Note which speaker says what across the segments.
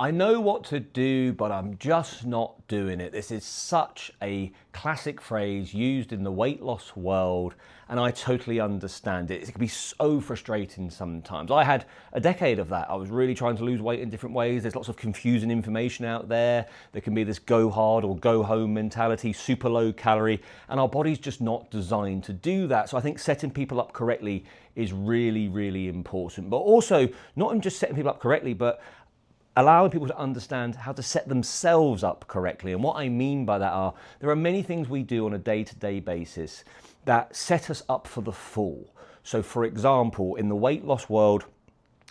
Speaker 1: I know what to do, but I'm just not doing it. This is such a classic phrase used in the weight loss world, and I totally understand it. It can be so frustrating sometimes. I had a decade of that. I was really trying to lose weight in different ways. There's lots of confusing information out there. There can be this go hard or go home mentality, super low calorie, and our body's just not designed to do that. So I think setting people up correctly is really, really important. But also, not in just setting people up correctly, but allowing people to understand how to set themselves up correctly. And what I mean by that are, there are many things we do on a day-to-day basis that set us up for the fall. So for example, in the weight loss world,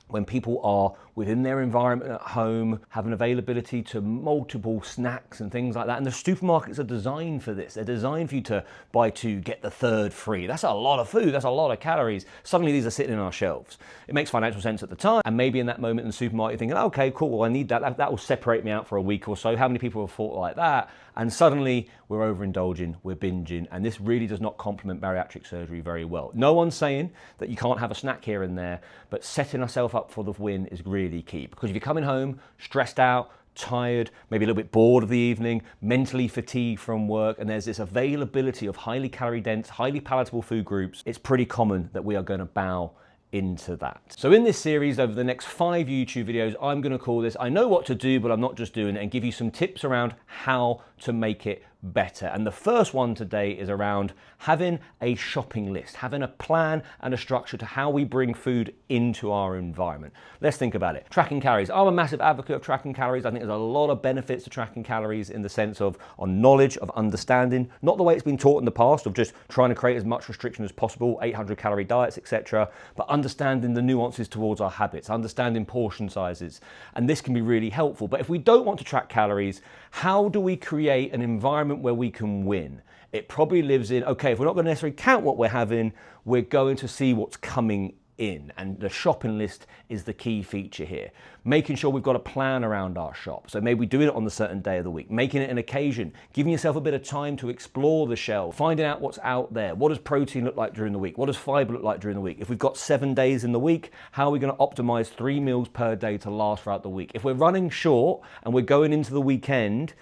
Speaker 1: when people are within their environment at home, have an availability to multiple snacks and things like that. And the supermarkets are designed for this. They're designed for you to buy two, get the third free. That's a lot of food, that's a lot of calories. Suddenly these are sitting in our shelves. It makes financial sense at the time. And maybe in that moment in the supermarket, you're thinking, okay, cool, well, I need that. That will separate me out for a week or so. How many people have thought like that? And suddenly we're overindulging, we're binging, and this really does not complement bariatric surgery very well. No one's saying that you can't have a snack here and there, but setting ourselves up for the win is really key. Because if you're coming home stressed out, tired, maybe a little bit bored of the evening, mentally fatigued from work, and there's this availability of highly calorie dense, highly palatable food groups, it's pretty common that we are going to bow into that. So in this series, over the next 5 YouTube videos, I'm going to call this I Know What to Do, but I'm Not Just Doing It, and give you some tips around how to make it better. And the first one today is around having a shopping list, having a plan and a structure to how we bring food into our environment. Let's think about it. Tracking calories. I'm a massive advocate of tracking calories. I think there's a lot of benefits to tracking calories in the sense of on knowledge, of understanding, not the way it's been taught in the past of just trying to create as much restriction as possible, 800 calorie diets, etc., but understanding the nuances towards our habits, understanding portion sizes. And this can be really helpful. But if we don't want to track calories, how do we create an environment where we can win? It probably lives in, okay, if we're not going to necessarily count what we're having, we're going to see what's coming in. And the shopping list is the key feature here. Making sure we've got a plan around our shop. So maybe doing it on a certain day of the week, making it an occasion, giving yourself a bit of time to explore the shelf, finding out what's out there. What does protein look like during the week? What does fiber look like during the week? If we've got 7 days in the week, how are we going to optimize 3 meals per day to last throughout the week? If we're running short and we're going into the weekend,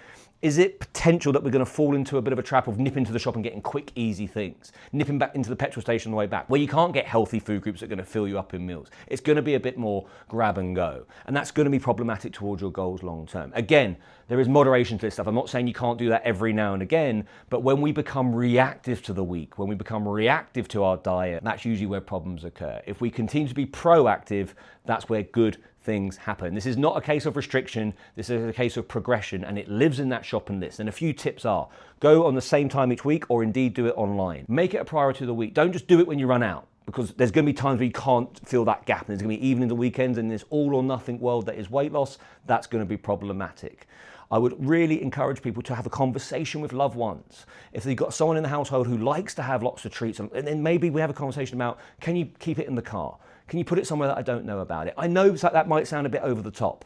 Speaker 1: is it potential that we're going to fall into a bit of a trap of nipping to the shop and getting quick, easy things? Nipping back into the petrol station on the way back, where you can't get healthy food groups that are going to fill you up in meals. It's going to be a bit more grab and go. And that's going to be problematic towards your goals long term. Again, there is moderation to this stuff. I'm not saying you can't do that every now and again, but when we become reactive to the week, when we become reactive to our diet, that's usually where problems occur. If we continue to be proactive, that's where good things happen. This is not a case of restriction, this is a case of progression, and it lives in that shopping list. And a few tips are, go on the same time each week, or indeed do it online. Make it a priority of the week. Don't just do it when you run out, because there's going to be times where you can't fill that gap, and there's going to be evenings and weekends, and in this all or nothing world that is weight loss, that's going to be problematic. I would really encourage people to have a conversation with loved ones. If they've got someone in the household who likes to have lots of treats, and then maybe we have a conversation about, can you keep it in the car? Can you put it somewhere that I don't know about it? I know that might sound a bit over the top,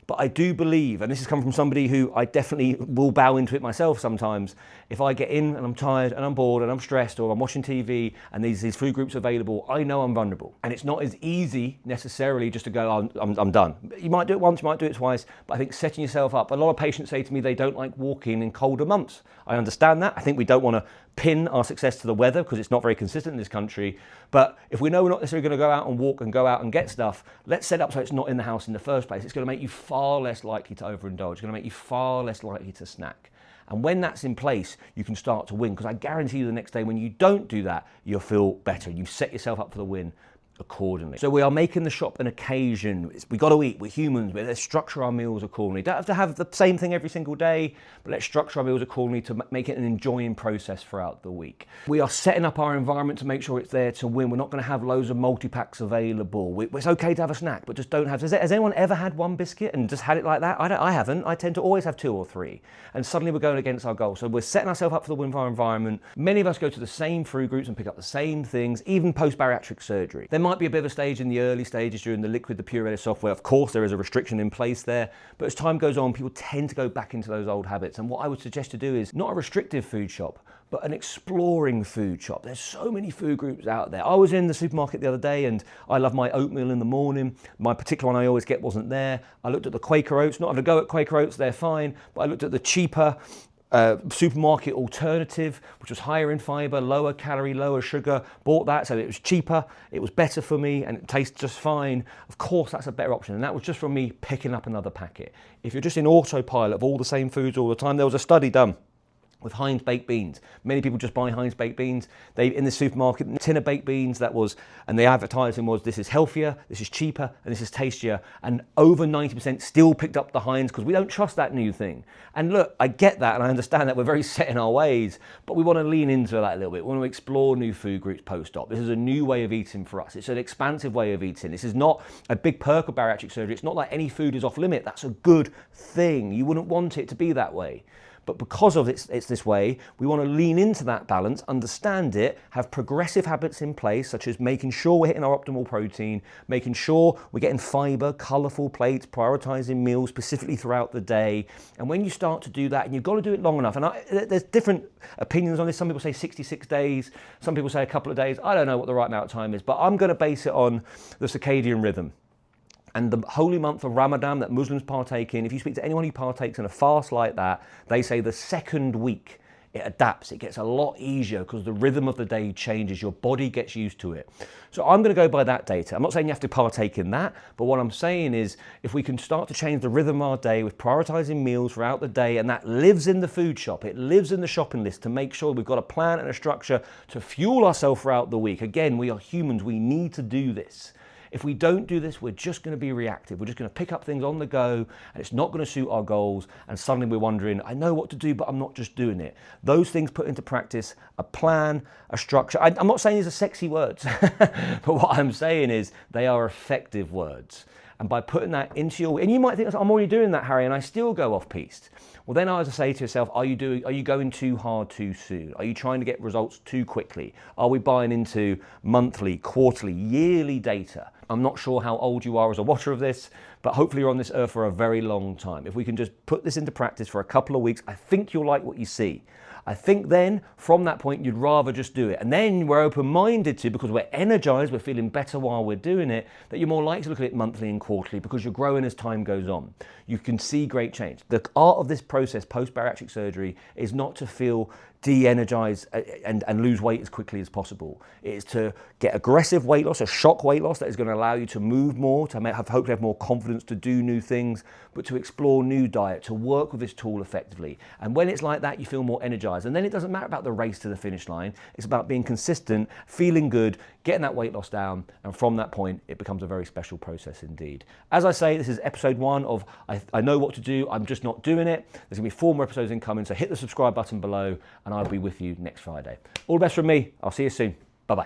Speaker 1: but I do believe, and this has come from somebody who I definitely will bow into it myself sometimes, if I get in and I'm tired and I'm bored and I'm stressed or I'm watching TV and these food groups available, I know I'm vulnerable. And it's not as easy necessarily just to go, I'm done. You might do it once, you might do it twice, but I think setting yourself up, a lot of patients say to me they don't like walking in colder months. I understand that. I think we don't want to pin our success to the weather because it's not very consistent in this country. But if we know we're not necessarily going to go out and walk and go out and get stuff, let's set up so it's not in the house in the first place. It's going to make you far less likely to overindulge. It's going to make you far less likely to snack. And when that's in place, you can start to win, because I guarantee you the next day when you don't do that, you'll feel better. You've set yourself up for the win accordingly. So we are making the shop an occasion. We got to eat, we're humans, let's structure our meals accordingly. Don't have to have the same thing every single day, but let's structure our meals accordingly to make it an enjoying process throughout the week. We are setting up our environment to make sure it's there to win. We're not going to have loads of multi-packs available. It's okay to have a snack, but just don't have, has anyone ever had one biscuit and just had it like that? I haven't. I tend to always have 2 or 3, and suddenly we're going against our goal. So we're setting ourselves up for the win for our environment. Many of us go to the same food groups and pick up the same things, even post-bariatric surgery. There might be a bit of a stage in the early stages during the liquid, the pureed software. Of course, there is a restriction in place there, but as time goes on, people tend to go back into those old habits. And what I would suggest to do is not a restrictive food shop, but an exploring food shop. There's so many food groups out there. I was in the supermarket the other day and I love my oatmeal in the morning. My particular one I always get wasn't there. I looked at the Quaker Oats, not having a go at Quaker Oats, they're fine, but I looked at the cheaper supermarket alternative, which was higher in fiber, lower calorie, lower sugar. Bought that, so it was cheaper, it was better for me, and it tastes just fine. Of course, that's a better option, and that was just from me picking up another packet. If you're just in autopilot of all the same foods all the time, there was a study done with Heinz baked beans. Many people just buy Heinz baked beans. They in the supermarket, a tin of baked beans that was, and the advertising was, this is healthier, this is cheaper, and this is tastier. And over 90% still picked up the Heinz because we don't trust that new thing. And look, I get that and I understand that we're very set in our ways, but we want to lean into that a little bit. We want to explore new food groups post-op. This is a new way of eating for us. It's an expansive way of eating. This is not a big perk of bariatric surgery. It's not like any food is off limit. That's a good thing. You wouldn't want it to be that way. But because of it's this way, we want to lean into that balance, understand it, have progressive habits in place, such as making sure we're hitting our optimal protein, making sure we're getting fiber, colourful plates, prioritising meals specifically throughout the day. And when you start to do that, and you've got to do it long enough, and there's different opinions on this. Some people say 66 days, some people say a couple of days. I don't know what the right amount of time is, but I'm going to base it on the circadian rhythm. And the holy month of Ramadan that Muslims partake in, if you speak to anyone who partakes in a fast like that, they say the second week it adapts, it gets a lot easier because the rhythm of the day changes, your body gets used to it. So I'm going to go by that data. I'm not saying you have to partake in that, but what I'm saying is if we can start to change the rhythm of our day with prioritizing meals throughout the day, and that lives in the food shop, it lives in the shopping list to make sure we've got a plan and a structure to fuel ourselves throughout the week. Again, we are humans, we need to do this. If we don't do this, we're just going to be reactive. We're just going to pick up things on the go, and it's not going to suit our goals. And suddenly we're wondering, I know what to do, but I'm not just doing it. Those things put into practice, a plan, a structure. I'm not saying these are sexy words, but what I'm saying is they are effective words. And by putting that into your, and you might think, I'm already doing that, Harry, and I still go off piste. Well, then I was to say to yourself, are you going too hard too soon? Are you trying to get results too quickly? Are we buying into monthly, quarterly, yearly data? I'm not sure how old you are as a watcher of this, but hopefully you're on this earth for a very long time. If we can just put this into practice for a couple of weeks, I think you'll like what you see. I think then, from that point, you'd rather just do it. And then we're open-minded to, because we're energized, we're feeling better while we're doing it, that you're more likely to look at it monthly and quarterly because you're growing as time goes on. You can see great change. The art of this process, post-bariatric surgery, is not to feel de-energized and lose weight as quickly as possible. It is to get aggressive weight loss, a shock weight loss that is going to allow you to move more, to hopefully have more confidence to do new things, but to explore new diet, to work with this tool effectively. And when it's like that, you feel more energized. And then it doesn't matter about the race to the finish line. It's about being consistent, feeling good, getting that weight loss down. And from that point, it becomes a very special process indeed. As I say, this is episode 1 of I know what to do, I'm just not doing it. There's going to be 4 more episodes incoming, so hit the subscribe button below and I'll be with you next Friday. All the best from me. I'll see you soon.